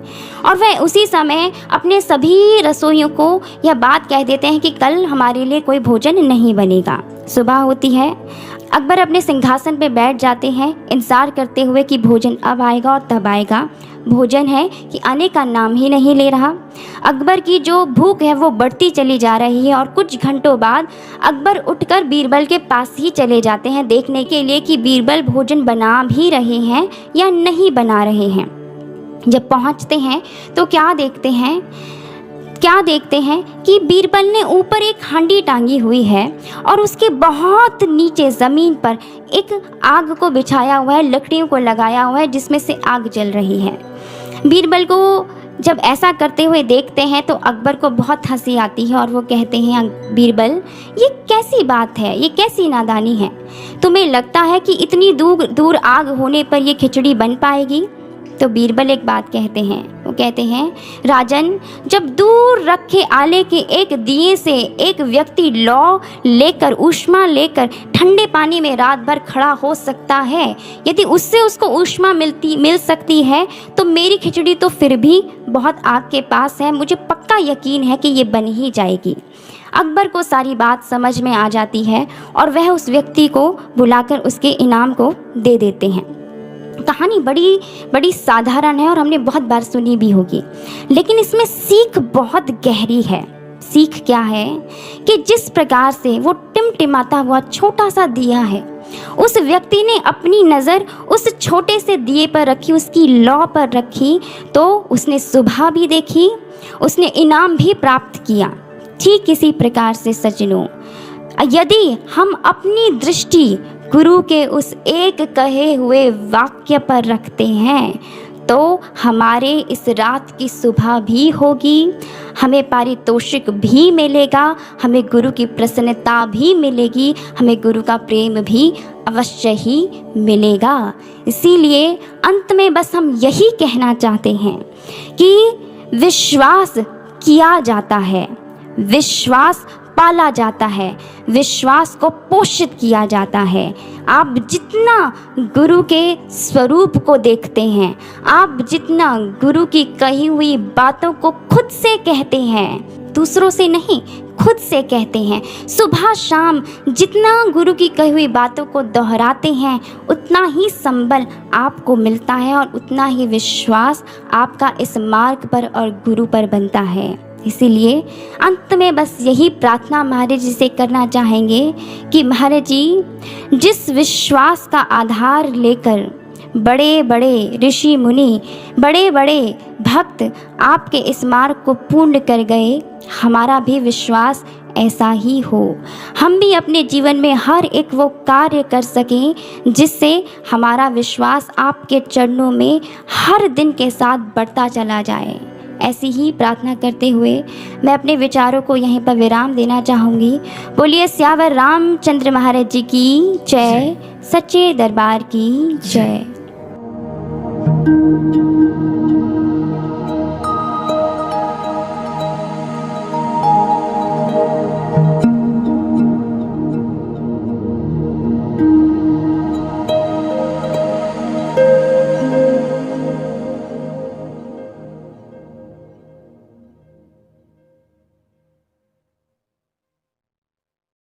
और वह उसी समय अपने सभी रसोइयों को यह बात कह देते हैं कि कल हमारे लिए कोई भोजन नहीं बनेगा। सुबह होती है, अकबर अपने सिंहासन पर बैठ जाते हैं, इंतज़ार करते हुए कि भोजन अब आएगा और तब आएगा। भोजन है कि आने का नाम ही नहीं ले रहा। अकबर की जो भूख है वो बढ़ती चली जा रही है और कुछ घंटों बाद अकबर उठकर बीरबल के पास ही चले जाते हैं देखने के लिए कि बीरबल भोजन बना भी रहे हैं या नहीं बना रहे हैं। जब पहुंचते हैं तो क्या देखते हैं कि बीरबल ने ऊपर एक हांडी टांगी हुई है और उसके बहुत नीचे ज़मीन पर एक आग को बिछाया हुआ है, लकड़ियों को लगाया हुआ है जिसमें से आग जल रही है। बीरबल को जब ऐसा करते हुए देखते हैं तो अकबर को बहुत हंसी आती है और वो कहते हैं, बीरबल, ये कैसी बात है, ये कैसी नादानी है? तुम्हें लगता है कि इतनी दूर आग होने पर ये खिचड़ी बन पाएगी? तो बीरबल एक बात कहते हैं, वो कहते हैं, राजन, जब दूर रखे आले के एक दिए से एक व्यक्ति लौ लेकर, ऊष्मा लेकर ठंडे पानी में रात भर खड़ा हो सकता है, यदि उससे उसको ऊष्मा मिल सकती है तो मेरी खिचड़ी तो फिर भी बहुत आग के पास है। मुझे पक्का यकीन है कि ये बन ही जाएगी। अकबर को सारी बात समझ में आ जाती है और वह उस व्यक्ति को बुलाकर उसके इनाम को दे देते हैं। कहानी बड़ी साधारण है और हमने बहुत बार सुनी भी होगी, लेकिन इसमें सीख बहुत गहरी है। सीख क्या है कि जिस प्रकार से वो टिमटिमाता हुआ छोटा सा दिया है, उस व्यक्ति ने अपनी नज़र उस छोटे से दिए पर रखी, उसकी लौ पर रखी, तो उसने सुबह भी देखी, उसने इनाम भी प्राप्त किया। ठीक इसी प्रकार से सज्जनों, यदि हम अपनी दृष्टि गुरु के उस एक कहे हुए वाक्य पर रखते हैं तो हमारे इस रात की सुबह भी होगी, हमें पारितोषिक भी मिलेगा, हमें गुरु की प्रसन्नता भी मिलेगी, हमें गुरु का प्रेम भी अवश्य ही मिलेगा। इसीलिए अंत में बस हम यही कहना चाहते हैं कि विश्वास किया जाता है, विश्वास पाला जाता है, विश्वास को पोषित किया जाता है। आप जितना गुरु के स्वरूप को देखते हैं, आप जितना गुरु की कही हुई बातों को खुद से कहते हैं, दूसरों से नहीं, खुद से कहते हैं, सुबह शाम जितना गुरु की कही हुई बातों को दोहराते हैं, उतना ही संबल आपको मिलता है और उतना ही विश्वास आपका इस मार्ग पर और गुरु पर बनता है। इसीलिए अंत में बस यही प्रार्थना महाराज जी से करना चाहेंगे कि महाराज जी, जिस विश्वास का आधार लेकर बड़े बड़े ऋषि मुनि, बड़े बड़े भक्त आपके इस मार्ग को पूर्ण कर गए, हमारा भी विश्वास ऐसा ही हो। हम भी अपने जीवन में हर एक वो कार्य कर सकें जिससे हमारा विश्वास आपके चरणों में हर दिन के साथ बढ़ता चला जाए। ऐसी ही प्रार्थना करते हुए मैं अपने विचारों को यहीं पर विराम देना चाहूँगी। बोलिए स्यावर रामचंद्र महाराज जी की जय, सच्चे दरबार की जय।